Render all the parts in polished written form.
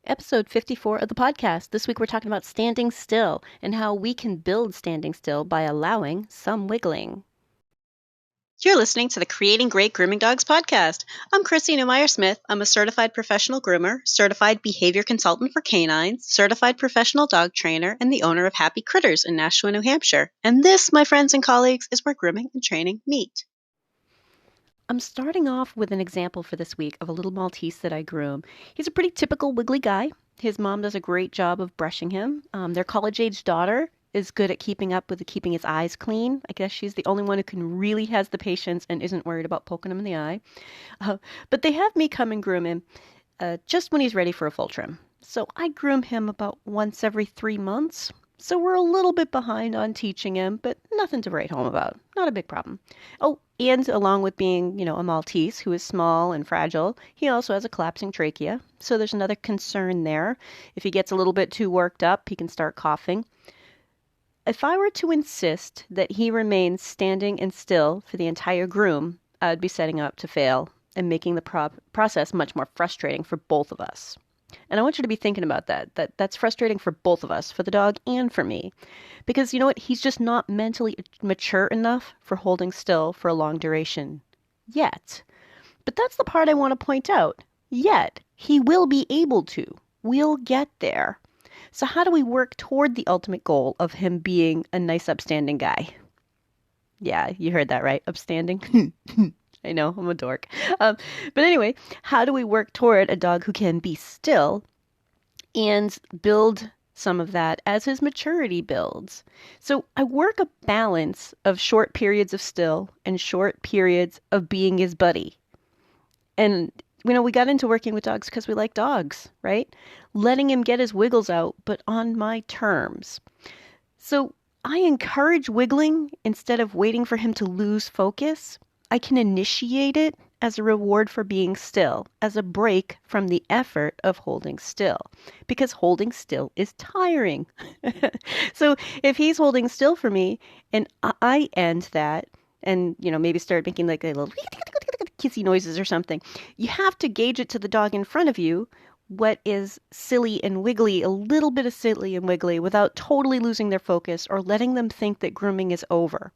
Episode 54 of the podcast. This week we're talking about standing still and how we can build standing still by allowing some wiggling. You're listening to the Creating Great Grooming Dogs podcast. I'm Chrissy Newmeyer Smith. I'm a certified professional groomer, certified behavior consultant for canines, certified professional dog trainer, and the owner of Happy Critters in Nashua, New Hampshire. And this, my friends and colleagues, is where grooming and training meet. I'm starting off with an example for this week of a little Maltese that I groom. He's a pretty typical wiggly guy. His mom does a great job of brushing him. Their college-age daughter is good at keeping up with keeping his eyes clean. I guess she's the only one who can really has the patience and isn't worried about poking him in the eye. But they have me come and groom him just when he's ready for a full trim. So I groom him about once every 3 months. So we're a little bit behind on teaching him, but nothing to write home about. Not a big problem. Oh, and along with being, a Maltese who is small and fragile, he also has a collapsing trachea. So there's another concern there. If he gets a little bit too worked up, he can start coughing. If I were to insist that he remains standing and still for the entire groom, I'd be setting up to fail and making the process much more frustrating for both of us. And I want you to be thinking about that's frustrating for both of us, for the dog and for me. Because you know what? He's just not mentally mature enough for holding still for a long duration yet. But that's the part I want to point out. Yet. He will be able to. We'll get there. So how do we work toward the ultimate goal of him being a nice, upstanding guy? Yeah, you heard that right. Upstanding. I know, I'm a dork. But anyway, how do we work toward a dog who can be still and build some of that as his maturity builds? So I work a balance of short periods of still and short periods of being his buddy. And, we got into working with dogs because we like dogs, right? Letting him get his wiggles out, but on my terms. So I encourage wiggling instead of waiting for him to lose focus. I can initiate it as a reward for being still, as a break from the effort of holding still, because holding still is tiring. So if he's holding still for me and I end that and, maybe start making like a little kissy noises or something, you have to gauge it to the dog in front of you what is silly and wiggly, a little bit of silly and wiggly without totally losing their focus or letting them think that grooming is over.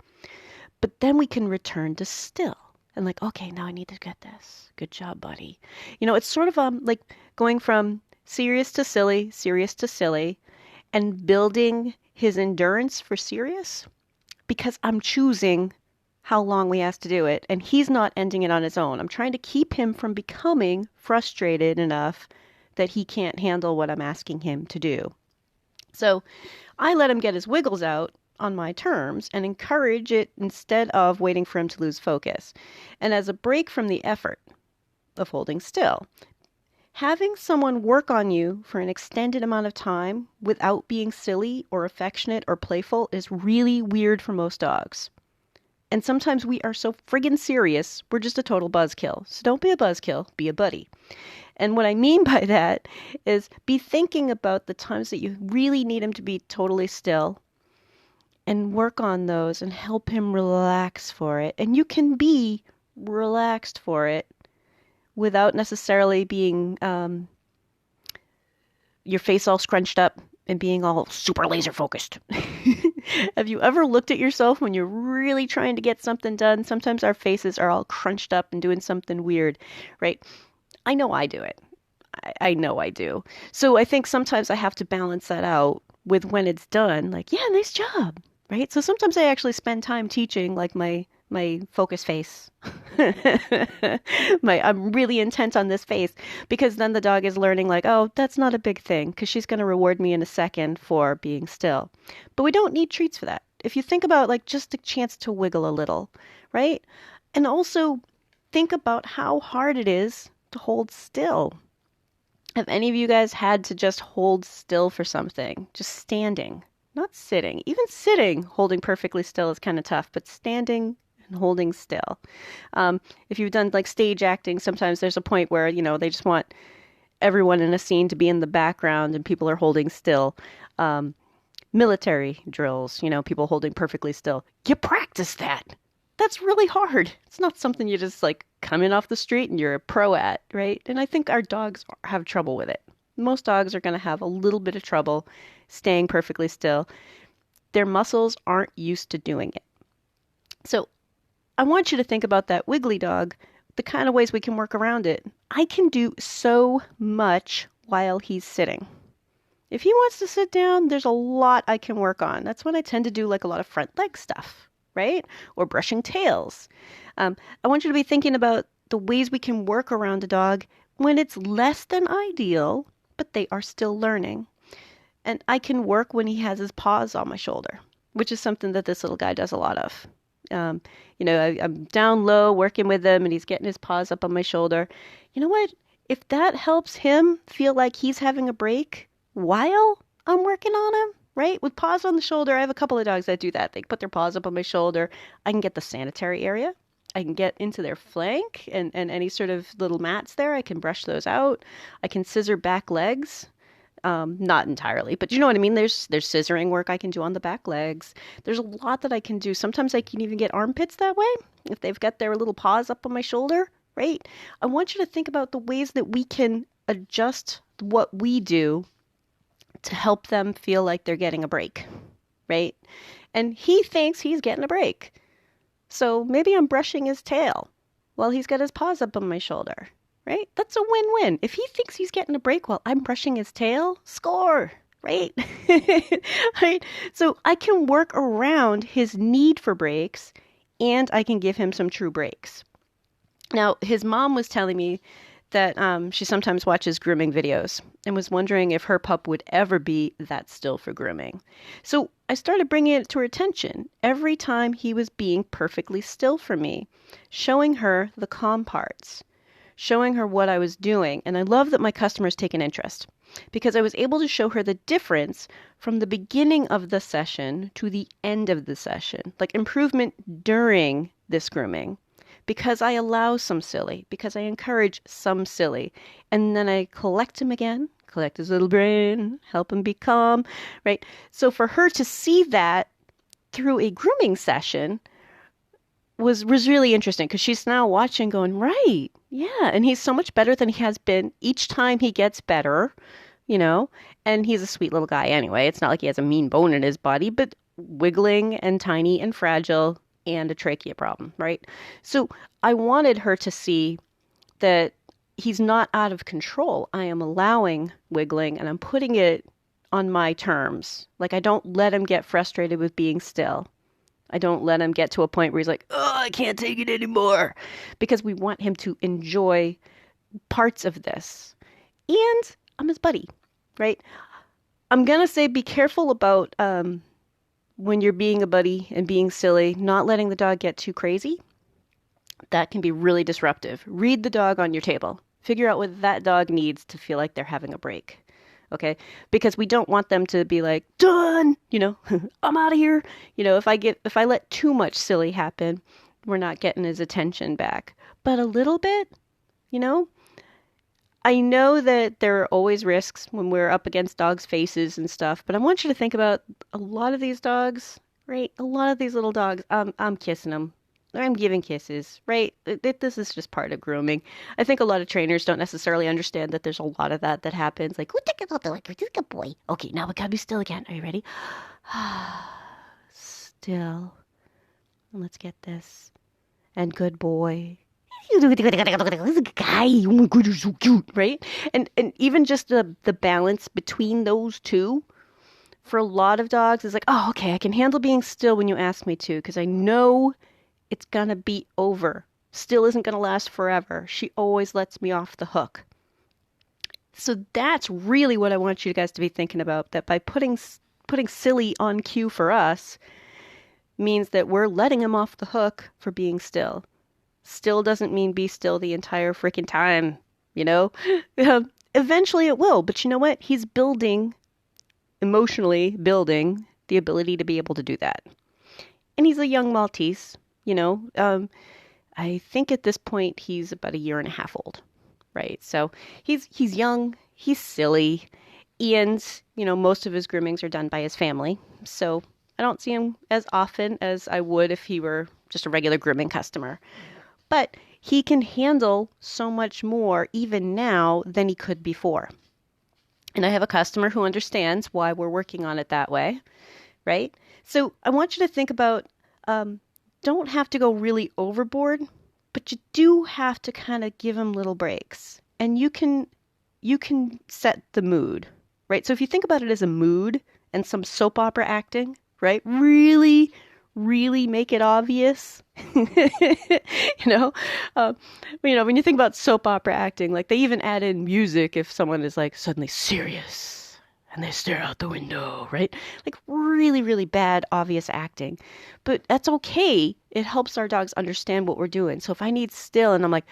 But then we can return to still and like, okay, now I need to get this. Good job, buddy. It's sort of like going from serious to silly, and building his endurance for serious because I'm choosing how long we ask to do it, and he's not ending it on his own. I'm trying to keep him from becoming frustrated enough that he can't handle what I'm asking him to do. So I let him get his wiggles out on my terms and encourage it instead of waiting for him to lose focus. And as a break from the effort of holding still, having someone work on you for an extended amount of time without being silly or affectionate or playful is really weird for most dogs. And sometimes we are so friggin' serious, we're just a total buzzkill. So don't be a buzzkill, be a buddy. And what I mean by that is be thinking about the times that you really need him to be totally still and work on those and help him relax for it. And you can be relaxed for it without necessarily being your face all scrunched up and being all super laser focused. Have you ever looked at yourself when you're really trying to get something done? Sometimes our faces are all crunched up and doing something weird, right? I know I do it. I know I do. So I think sometimes I have to balance that out with when it's done, like, yeah, nice job, right? So sometimes I actually spend time teaching like my focus face. I'm really intent on this face because then the dog is learning like, oh, that's not a big thing because she's going to reward me in a second for being still. But we don't need treats for that. If you think about like just a chance to wiggle a little, right? And also think about how hard it is to hold still. Have any of you guys had to just hold still for something? Just standing, not sitting. Even sitting, holding perfectly still is kind of tough, but standing and holding still. If you've done like stage acting, sometimes there's a point where, they just want everyone in a scene to be in the background and people are holding still. Military drills, people holding perfectly still. You practice that. That's really hard. It's not something you just like come in off the street and you're a pro at, right? And I think our dogs have trouble with it. Most dogs are going to have a little bit of trouble staying perfectly still. Their muscles aren't used to doing it. So I want you to think about that wiggly dog, the kind of ways we can work around it. I can do so much while he's sitting. If he wants to sit down, there's a lot I can work on. That's when I tend to do like a lot of front leg stuff, right? Or brushing tails. I want you to be thinking about the ways we can work around a dog when it's less than ideal, but they are still learning. And I can work when he has his paws on my shoulder, which is something that this little guy does a lot of. Um, I'm down low working with him and he's getting his paws up on my shoulder. You know what? If that helps him feel like he's having a break while I'm working on him, right? With paws on the shoulder, I have a couple of dogs that do that. They put their paws up on my shoulder. I can get the sanitary area. I can get into their flank and any sort of little mats there. I can brush those out. I can scissor back legs. Not entirely, but you know what I mean? There's scissoring work I can do on the back legs. There's a lot that I can do. Sometimes I can even get armpits that way if they've got their little paws up on my shoulder, right? I want you to think about the ways that we can adjust what we do to help them feel like they're getting a break, right? And he thinks he's getting a break. So maybe I'm brushing his tail while he's got his paws up on my shoulder, right? That's a win-win. If he thinks he's getting a break while I'm brushing his tail, score, right? Right? So I can work around his need for breaks and I can give him some true breaks. Now, his mom was telling me that she sometimes watches grooming videos and was wondering if her pup would ever be that still for grooming. So I started bringing it to her attention every time he was being perfectly still for me, showing her the calm parts, showing her what I was doing. And I love that my customers take an interest because I was able to show her the difference from the beginning of the session to the end of the session, like improvement during this grooming. Because I allow some silly, because I encourage some silly. And then I collect him again, collect his little brain, help him be calm, right? So for her to see that through a grooming session was really interesting because she's now watching going, right, yeah. And he's so much better than he has been. Each time he gets better, and he's a sweet little guy anyway. It's not like he has a mean bone in his body, but wiggling and tiny and fragile and a trachea problem, right? So I wanted her to see that he's not out of control. I am allowing wiggling and I'm putting it on my terms. Like I don't let him get frustrated with being still. I don't let him get to a point where he's like, oh, I can't take it anymore. Because we want him to enjoy parts of this. And I'm his buddy, right? I'm going to say be careful about when you're being a buddy and being silly, not letting the dog get too crazy. That can be really disruptive. Read the dog on your table. Figure out what that dog needs to feel like they're having a break. Okay? Because we don't want them to be like, done, I'm out of here. If I let too much silly happen, we're not getting his attention back. But a little bit, I know that there are always risks when we're up against dogs' faces and stuff, but I want you to think about a lot of these dogs, right? A lot of these little dogs, I'm kissing them. I'm giving kisses, right? This is just part of grooming. I think a lot of trainers don't necessarily understand that there's a lot of that happens. Like, look at the like, this good boy. Okay, now we gotta be still again. Are you ready? Still. And let's get this. And good boy. Guy, oh my god, you're so cute, right? And even just the balance between those two for a lot of dogs is like, oh, okay, I can handle being still when you ask me to, because I know it's gonna be over. Still isn't gonna last forever. She always lets me off the hook. So that's really what I want you guys to be thinking about. That by putting silly on cue for us means that we're letting him off the hook for being still. Still doesn't mean be still the entire freaking time, Eventually it will, but you know what? He's emotionally building the ability to be able to do that. And he's a young Maltese, I think at this point he's about a year and a half old, right? So he's young, he's silly, and, most of his groomings are done by his family. So I don't see him as often as I would if he were just a regular grooming customer. But he can handle so much more even now than he could before. And I have a customer who understands why we're working on it that way, right? So I want you to think about um, don't have to go really overboard, but you do have to kind of give them little breaks. And you can set the mood, right? So if you think about it as a mood and some soap opera acting, right? Really, really make it obvious. you know, uh, when you think about soap opera acting, like they even add in music if someone is like suddenly serious and they stare out the window, right? Like really, really bad, obvious acting. But that's okay. It helps our dogs understand what we're doing. So if I need still and I'm like,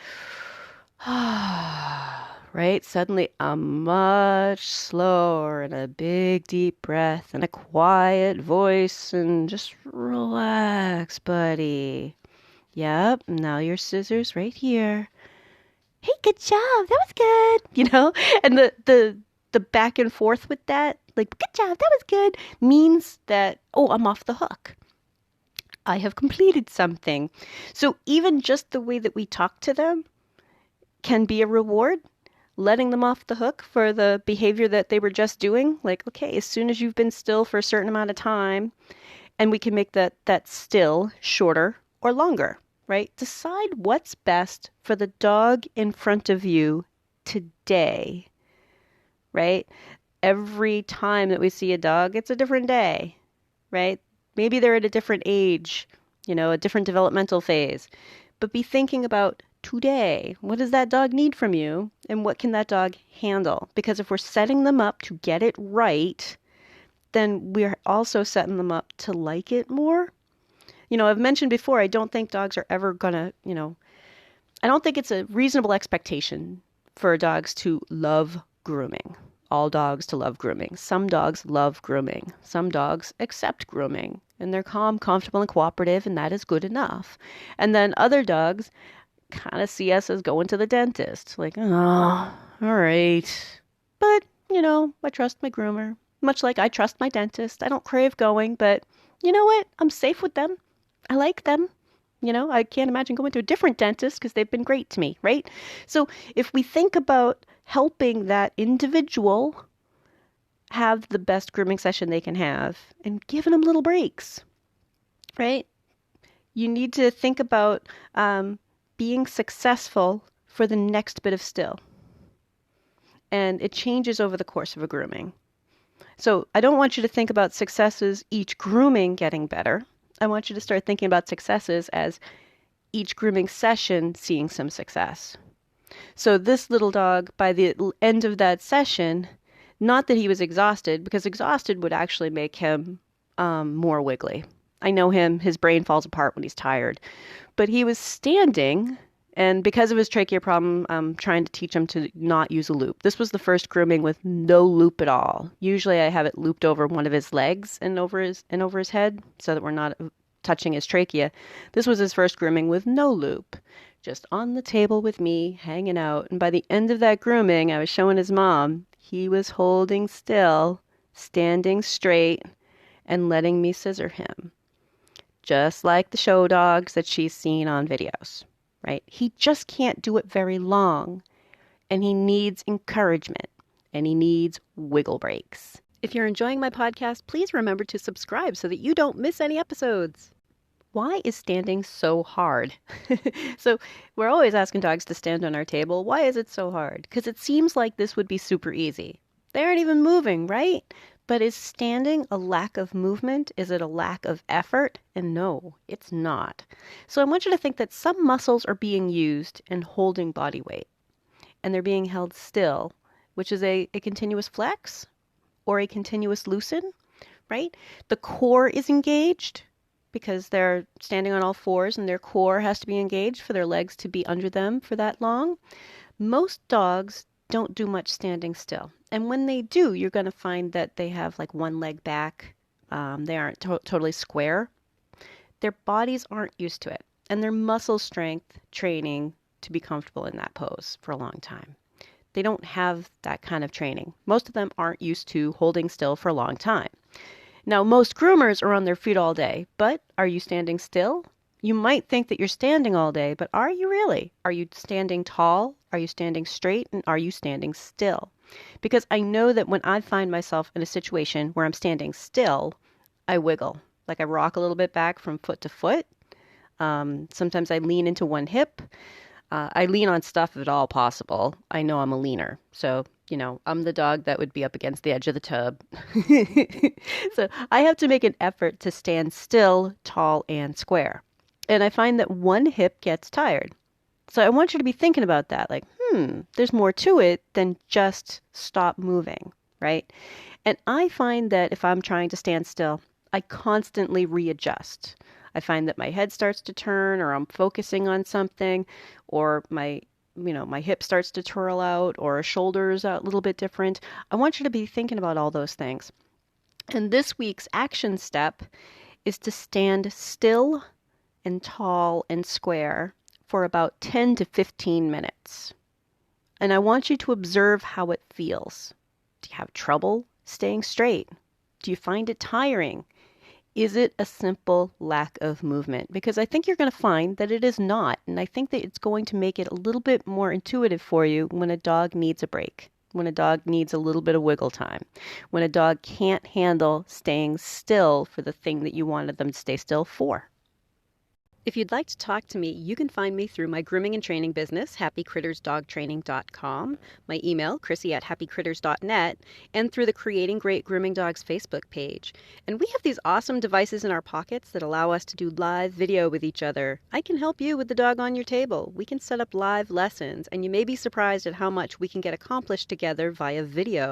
right? Suddenly I'm much slower and a big deep breath and a quiet voice and just relax, buddy. Yep, now your scissors right here. Hey, good job. That was good. And the back and forth with that, like good job, that was good, means that I'm off the hook. I have completed something. So even just the way that we talk to them can be a reward, letting them off the hook for the behavior that they were just doing. Like, okay, as soon as you've been still for a certain amount of time, and we can make that still shorter or longer, right? Decide what's best for the dog in front of you today, right? Every time that we see a dog, it's a different day, right? Maybe they're at a different age, a different developmental phase. But be thinking about today. What does that dog need from you? And what can that dog handle? Because if we're setting them up to get it right, then we're also setting them up to like it more. I've mentioned before, I don't think dogs are ever gonna, I don't think it's a reasonable expectation for dogs to love grooming. All dogs to love grooming. Some dogs love grooming. Some dogs accept grooming and they're calm, comfortable, and cooperative, and that is good enough. And then other dogs kind of see us as going to the dentist. Like, oh, all right. But, I trust my groomer. Much like I trust my dentist. I don't crave going, but you know what? I'm safe with them. I like them. I can't imagine going to a different dentist because they've been great to me, right? So if we think about helping that individual have the best grooming session they can have and giving them little breaks, right? You need to think about being successful for the next bit of still. And it changes over the course of a grooming. So I don't want you to think about successes each grooming getting better. I want you to start thinking about successes as each grooming session seeing some success. So this little dog, by the end of that session, not that he was exhausted, because exhausted would actually make him more wiggly. I know him, his brain falls apart when he's tired. But he was standing, and because of his trachea problem, I'm trying to teach him to not use a loop. This was the first grooming with no loop at all. Usually I have it looped over one of his legs and over his head so that we're not touching his trachea. This was his first grooming with no loop, just on the table with me, hanging out. And by the end of that grooming, I was showing his mom, he was holding still, standing straight, and letting me scissor him. Just like the show dogs that she's seen on videos, right? He just can't do it very long, and he needs encouragement, and he needs wiggle breaks. If you're enjoying my podcast, please remember to subscribe so that you don't miss any episodes. Why is standing so hard? So we're always asking dogs to stand on our table. Why is it so hard? Because it seems like this would be super easy. They aren't even moving, right? But is standing a lack of movement? Is it a lack of effort? And no, it's not. So I want you to think that some muscles are being used in holding body weight, and they're being held still, which is a continuous flex or a continuous loosen, right? The core is engaged because they're standing on all fours and their core has to be engaged for their legs to be under them for that long. Most dogs don't do much standing still. And when they do, you're going to find that they have like one leg back. They aren't totally square. Their bodies aren't used to it. And their muscle strength training to be comfortable in that pose for a long time. They don't have that kind of training. Most of them aren't used to holding still for a long time. Now, most groomers are on their feet all day, but are you standing still? You might think that you're standing all day, but are you really? Are you standing tall? Are you standing straight? And are you standing still? because I know that when I find myself in a situation where I'm standing still, I wiggle. Like I rock a little bit back from foot to foot. Sometimes I lean into one hip. I lean on stuff if at all possible. I know I'm a leaner. So, I'm the dog that would be up against the edge of the tub. So I have to make an effort to stand still, tall, and square. And I find that one hip gets tired. So I want you to be thinking about that. Like, there's more to it than just stop moving, right? And I find that if I'm trying to stand still, I constantly readjust. I find that my head starts to turn or I'm focusing on something or my hip starts to twirl out or a shoulder's a little bit different. I want you to be thinking about all those things. And this week's action step is to stand still and tall and square for about 10 to 15 minutes. And I want you to observe how it feels. Do you have trouble staying straight? Do you find it tiring? Is it a simple lack of movement? Because I think you're going to find that it is not. And I think that it's going to make it a little bit more intuitive for you when a dog needs a break, when a dog needs a little bit of wiggle time, when a dog can't handle staying still for the thing that you wanted them to stay still for. If you'd like to talk to me, you can find me through my grooming and training business, happycrittersdogtraining.com, my email, chrissy@happycritters.net, and through the Creating Great Grooming Dogs Facebook page. And we have these awesome devices in our pockets that allow us to do live video with each other. I can help you with the dog on your table. We can set up live lessons, and you may be surprised at how much we can get accomplished together via video.